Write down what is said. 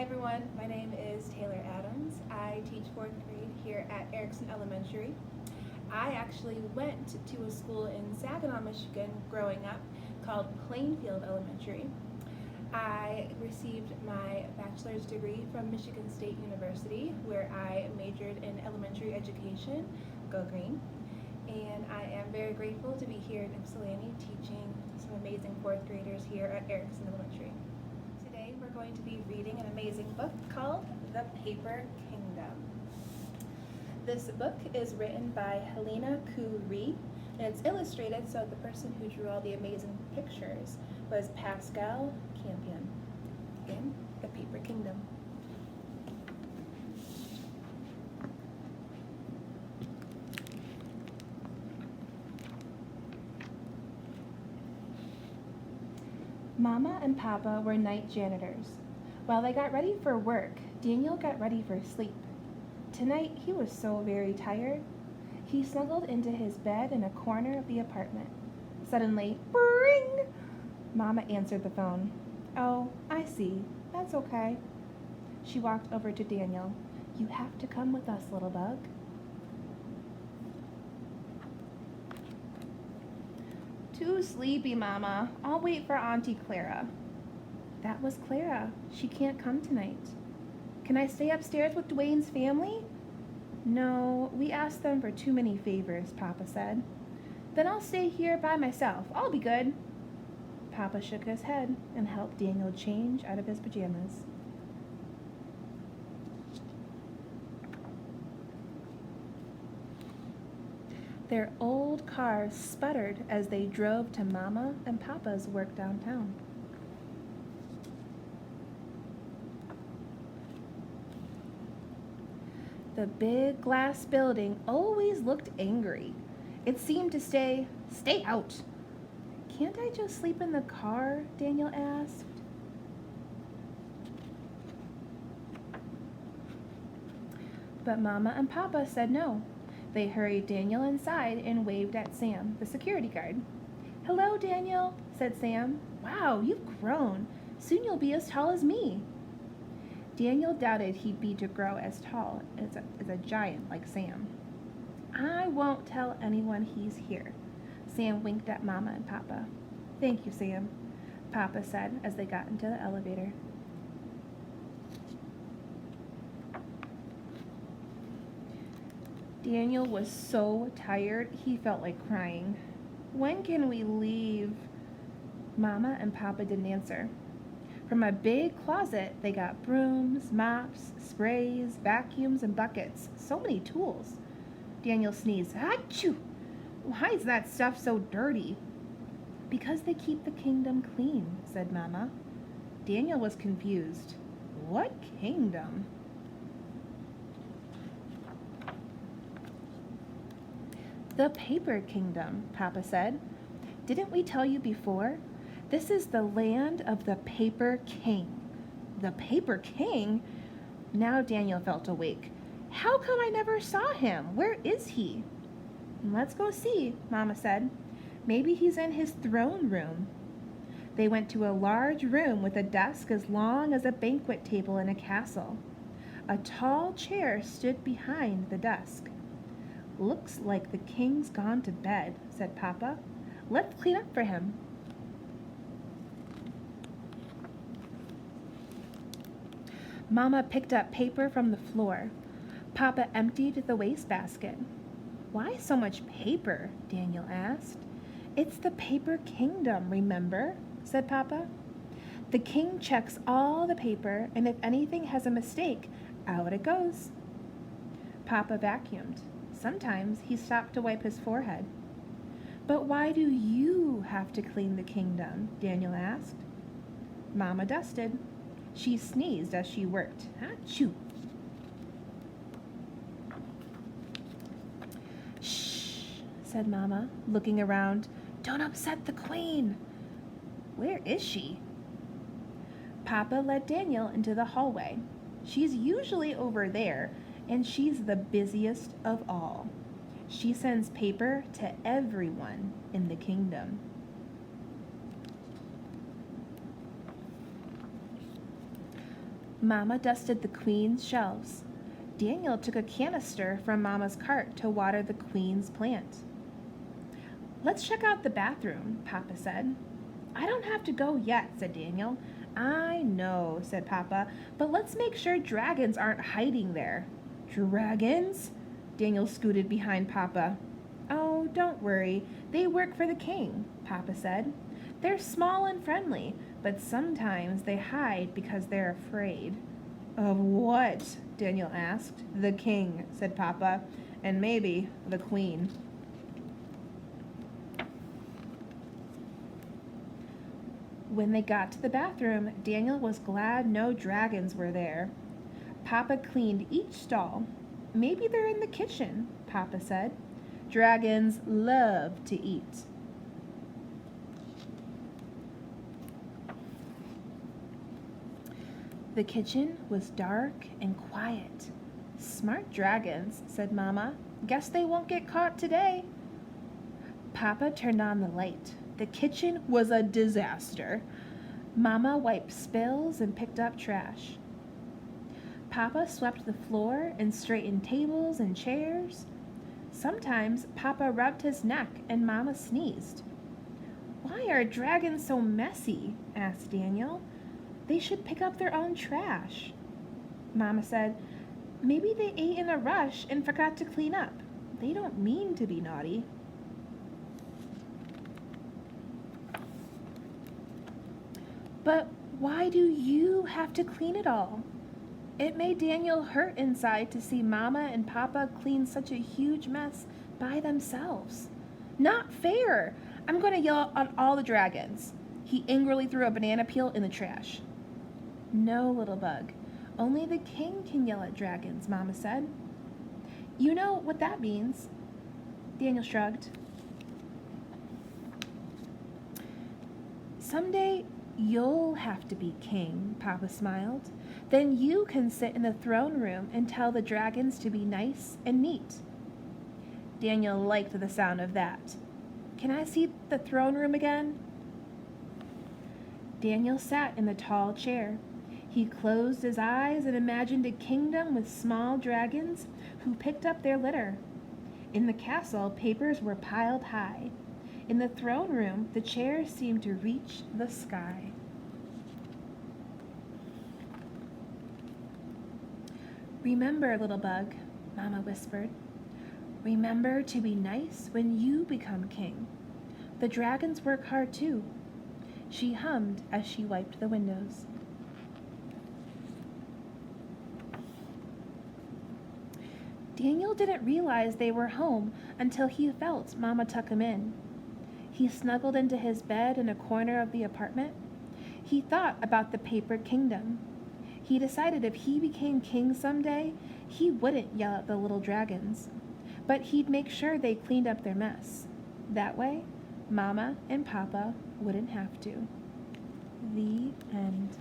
everyone, my name is Taylor Adams. I teach fourth grade here at Erickson Elementary. I actually went to a school in Saginaw, Michigan growing up called Plainfield Elementary. I received my bachelor's degree from Michigan State University where I majored in elementary education, go green, and I am very grateful to be here in Ypsilanti teaching some amazing fourth graders here at Erickson Elementary. Today we're going to be reading an amazing book called The Paper Kingdom. This book is written by Helena Curie, and it's illustrated, so the person who drew all the amazing pictures was Pascal Campion. Again, The Paper Kingdom. Mama and Papa were night janitors. While they got ready for work, Daniel got ready for sleep. Tonight he was so very tired. He snuggled into his bed in a corner of the apartment. Suddenly, ring! Mama answered the phone. Oh, I see. That's okay. She walked over to Daniel. You have to come with us, little bug. Too sleepy, Mama. I'll wait for Auntie Clara. That was Clara. She can't come tonight. Can I stay upstairs with Dwayne's family? No, we asked them for too many favors, Papa said. Then I'll stay here by myself. I'll be good. Papa shook his head and helped Daniel change out of his pajamas. Their old car sputtered as they drove to Mama and Papa's work downtown. The big glass building always looked angry. It seemed to say, "Stay out." Can't I just sleep in the car? Daniel asked. But Mama and Papa said no. They hurried Daniel inside and waved at Sam, the security guard. Hello, Daniel, said Sam. Wow, you've grown. Soon you'll be as tall as me. Daniel doubted he'd be to grow as tall as a giant like Sam. I won't tell anyone he's here. Sam winked at Mama and Papa. Thank you, Sam, Papa said as they got into the elevator. Daniel was so tired he felt like crying. When can we leave? Mama and Papa didn't answer. From a big closet, they got brooms, mops, sprays, vacuums, and buckets. So many tools. Daniel sneezed. Achoo! Why is that stuff so dirty? Because they keep the kingdom clean, said Mama. Daniel was confused. What kingdom? The Paper Kingdom, Papa said. Didn't we tell you before? This is the land of the Paper King. The Paper King? Now Daniel felt awake. How come I never saw him? Where is he? Let's go see, Mama said. Maybe he's in his throne room. They went to a large room with a desk as long as a banquet table in a castle. A tall chair stood behind the desk. Looks like the king's gone to bed, said Papa. Let's clean up for him. Mama picked up paper from the floor. Papa emptied the wastebasket. Why so much paper? Daniel asked. It's the Paper Kingdom, remember? Said Papa. The king checks all the paper, and if anything has a mistake, out it goes. Papa vacuumed. Sometimes he stopped to wipe his forehead. But why do you have to clean the kingdom? Daniel asked. Mama dusted. She sneezed as she worked. Achoo! Shh, said Mama, looking around. Don't upset the queen. Where is she? Papa led Daniel into the hallway. She's usually over there, and she's the busiest of all. She sends paper to everyone in the kingdom. Mama dusted the queen's shelves. Daniel took a canister from Mama's cart to water the queen's plant. Let's check out the bathroom, Papa said. I don't have to go yet, said Daniel. I know, said Papa, but let's make sure dragons aren't hiding there. Dragons? Daniel scooted behind Papa. Oh, don't worry. They work for the king, Papa said. They're small and friendly, but sometimes they hide because they're afraid. Of what? Daniel asked. The king, said Papa, and maybe the queen. When they got to the bathroom, Daniel was glad no dragons were there. Papa cleaned each stall. Maybe they're in the kitchen, Papa said. Dragons love to eat. The kitchen was dark and quiet. Smart dragons, said Mama. Guess they won't get caught today. Papa turned on the light. The kitchen was a disaster. Mama wiped spills and picked up trash. Papa swept the floor and straightened tables and chairs. Sometimes Papa rubbed his neck and Mama sneezed. Why are dragons so messy? Asked Daniel. They should pick up their own trash. Mama said, maybe they ate in a rush and forgot to clean up. They don't mean to be naughty. But why do you have to clean it all? It made Daniel hurt inside to see Mama and Papa clean such a huge mess by themselves. Not fair! I'm going to yell at all the dragons. He angrily threw a banana peel in the trash. No, little bug. Only the king can yell at dragons, Mama said. You know what that means. Daniel shrugged. Someday, you'll have to be king, Papa smiled. Then you can sit in the throne room and tell the dragons to be nice and neat. Daniel liked the sound of that. Can I see the throne room again? Daniel sat in the tall chair. He closed his eyes and imagined a kingdom with small dragons who picked up their litter. In the castle, papers were piled high. In the throne room, the chairs seemed to reach the sky. Remember, little bug, Mama whispered. Remember to be nice when you become king. The dragons work hard too. She hummed as she wiped the windows. Daniel didn't realize they were home until he felt Mama tuck him in. He snuggled into his bed in a corner of the apartment. He thought about the paper kingdom. He decided if he became king someday, he wouldn't yell at the little dragons, but he'd make sure they cleaned up their mess. That way, Mama and Papa wouldn't have to. The end.